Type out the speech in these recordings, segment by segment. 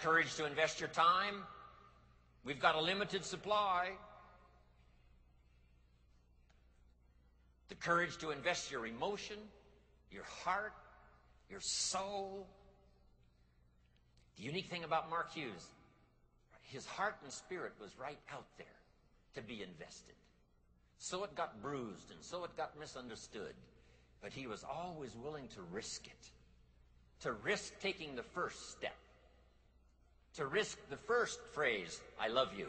Courage to invest your time. We've got a limited supply. The courage to invest your emotion, your heart, your soul. The unique thing about Mark Hughes, his heart and spirit was right out there to be invested. So it got bruised and so it got misunderstood. But he was always willing to risk it. To risk taking the first step. To risk the first phrase, I love you,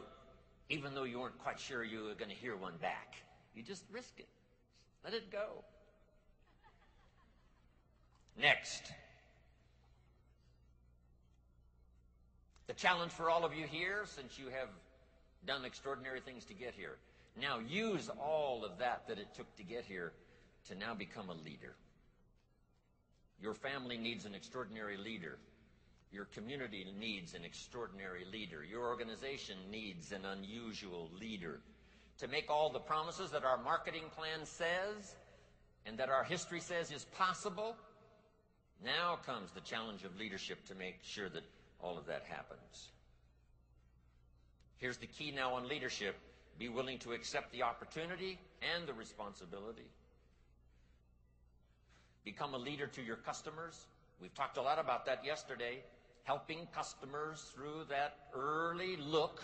even though you weren't quite sure you were going to hear one back. You just risk it. Let it go. Next. The challenge for all of you here, since you have done extraordinary things to get here, now use all of that it took to get here to now become a leader. Your family needs an extraordinary leader. Your community needs an extraordinary leader. Your organization needs an unusual leader. To make all the promises that our marketing plan says and that our history says is possible, now comes the challenge of leadership to make sure that all of that happens. Here's the key now on leadership. Be willing to accept the opportunity and the responsibility. Become a leader to your customers. We've talked a lot about that yesterday. Helping customers through that early look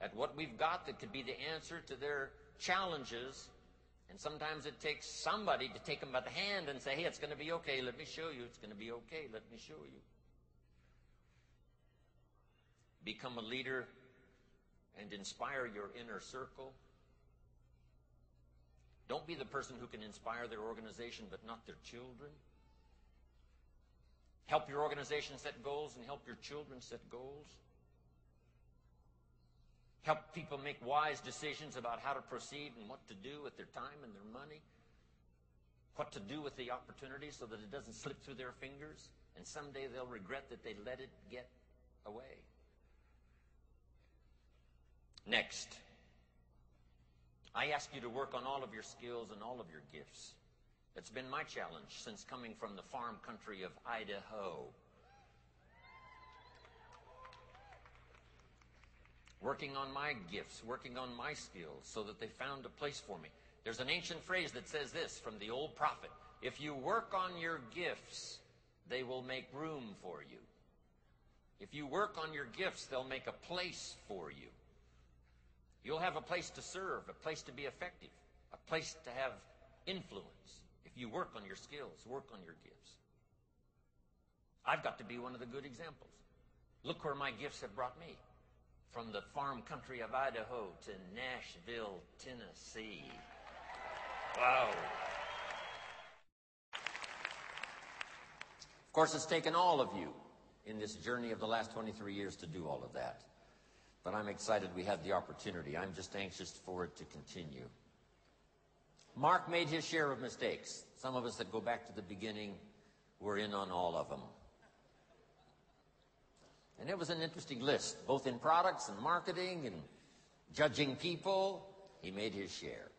at what we've got that could be the answer to their challenges. And sometimes it takes somebody to take them by the hand and say, hey, it's going to be okay. Let me show you. It's going to be okay. Let me show you. Become a leader and inspire your inner circle. Don't be the person who can inspire their organization but not their children. Help your organization set goals and help your children set goals. Help people make wise decisions about how to proceed and what to do with their time and their money. What to do with the opportunity so that it doesn't slip through their fingers and someday they'll regret that they let it get away. Next, I ask you to work on all of your skills and all of your gifts. It's been my challenge since coming from the farm country of Idaho. Working on my gifts, working on my skills so that they found a place for me. There's an ancient phrase that says this from the old prophet: if you work on your gifts, they will make room for you. If you work on your gifts, they'll make a place for you. You'll have a place to serve, a place to be effective, a place to have influence. If you work on your skills, work on your gifts. I've got to be one of the good examples. Look where my gifts have brought me. From the farm country of Idaho to Nashville, Tennessee. Wow. Of course, it's taken all of you in this journey of the last 23 years to do all of that. But I'm excited we had the opportunity. I'm just anxious for it to continue. Mark made his share of mistakes. Some of us that go back to the beginning, we're in on all of them. And it was an interesting list, both in products and marketing and judging people. He made his share.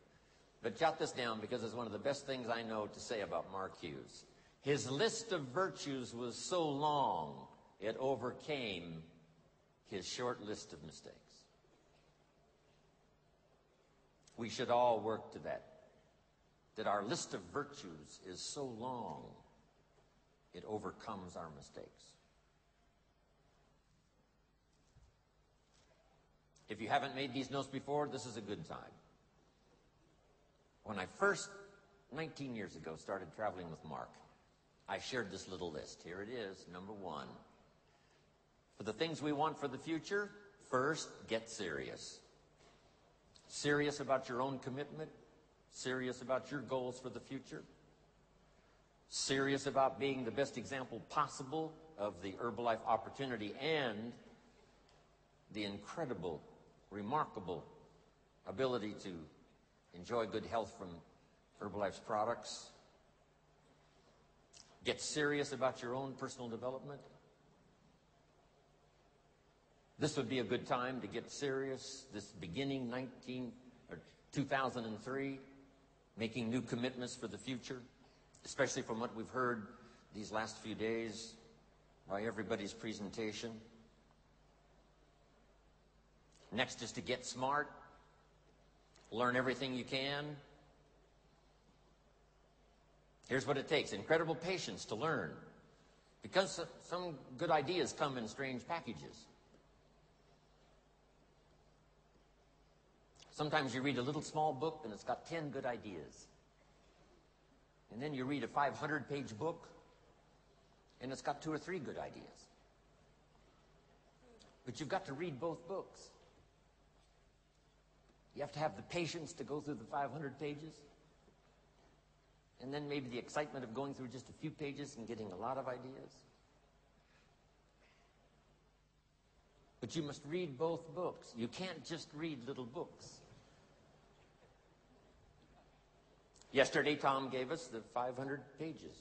But jot this down because it's one of the best things I know to say about Mark Hughes. His list of virtues was so long, it overcame his short list of mistakes. We should all work to that our list of virtues is so long, it overcomes our mistakes. If you haven't made these notes before, this is a good time. When I first, 19 years ago, started traveling with Mark, I shared this little list. Here it is, number 1. For the things we want for the future, first, get serious. Serious about your own commitment. Serious about your goals for the future. Serious about being the best example possible of the Herbalife opportunity and the incredible, remarkable ability to enjoy good health from Herbalife's products. Get serious about your own personal development. This would be a good time to get serious, this beginning 2003, making new commitments for the future, especially from what we've heard these last few days by everybody's presentation. Next is to get smart. Learn everything you can. Here's what it takes: incredible patience to learn, because some good ideas come in strange packages. Sometimes you read a little small book and it's got 10 good ideas. And then you read a 500-page book and it's got 2 or 3 good ideas. But you've got to read both books. You have to have the patience to go through the 500 pages, and then maybe the excitement of going through just a few pages and getting a lot of ideas. But you must read both books. You can't just read little books. Yesterday, Tom gave us the 500 pages.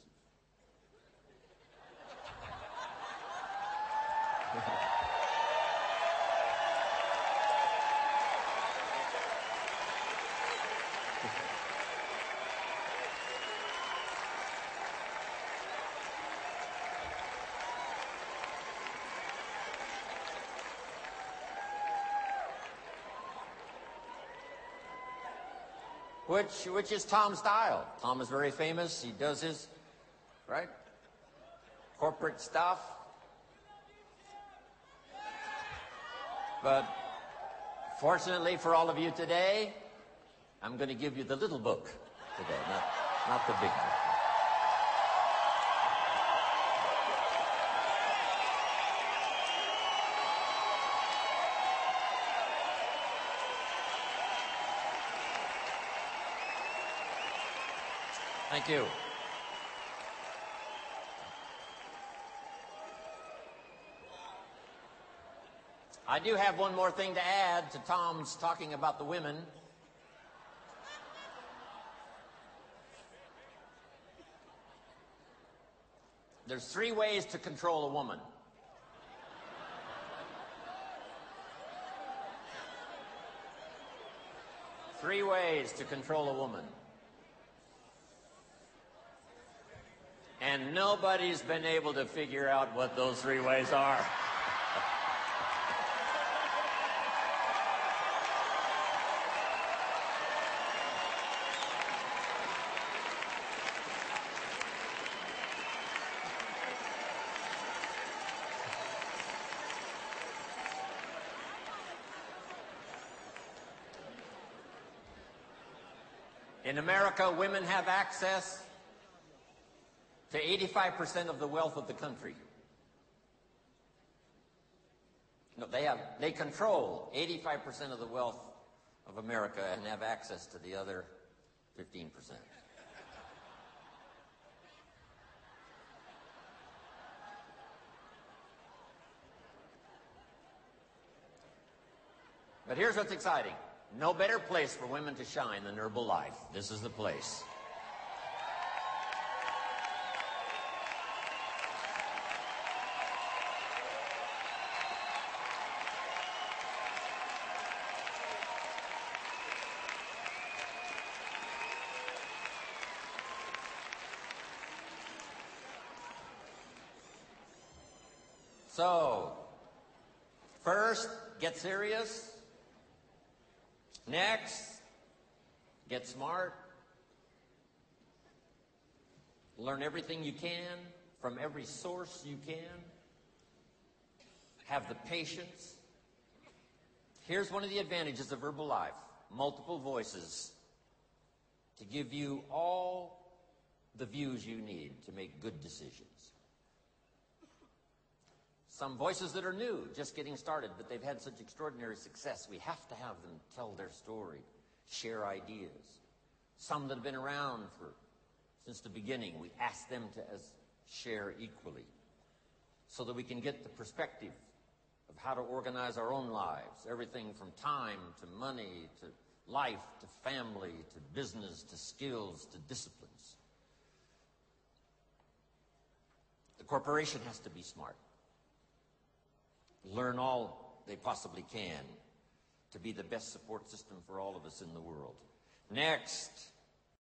Which is Tom's style. Tom is very famous. He does his, right, corporate stuff. But fortunately for all of you today, I'm going to give you the little book today, not the big book. Thank you. I do have one more thing to add to Tom's talking about the women. There's 3 ways to control a woman. Three ways to control a woman. And nobody's been able to figure out what those 3 ways are. In America, women have access to 85% of the wealth of the country. No, they control 85% of the wealth of America and have access to the other 15%. But here's what's exciting. No better place for women to shine than Herbalife. This is the place. So, first, get serious. Next, get smart. Learn everything you can from every source you can. Have the patience. Here's one of the advantages of Herbalife: multiple voices to give you all the views you need to make good decisions. Some voices that are new, just getting started, but they've had such extraordinary success, we have to have them tell their story, share ideas. Some that have been around since the beginning, we ask them to share equally, so that we can get the perspective of how to organize our own lives, everything from time to money to life to family to business to skills to disciplines. The corporation has to be smart. Learn all they possibly can to be the best support system for all of us in the world. Next,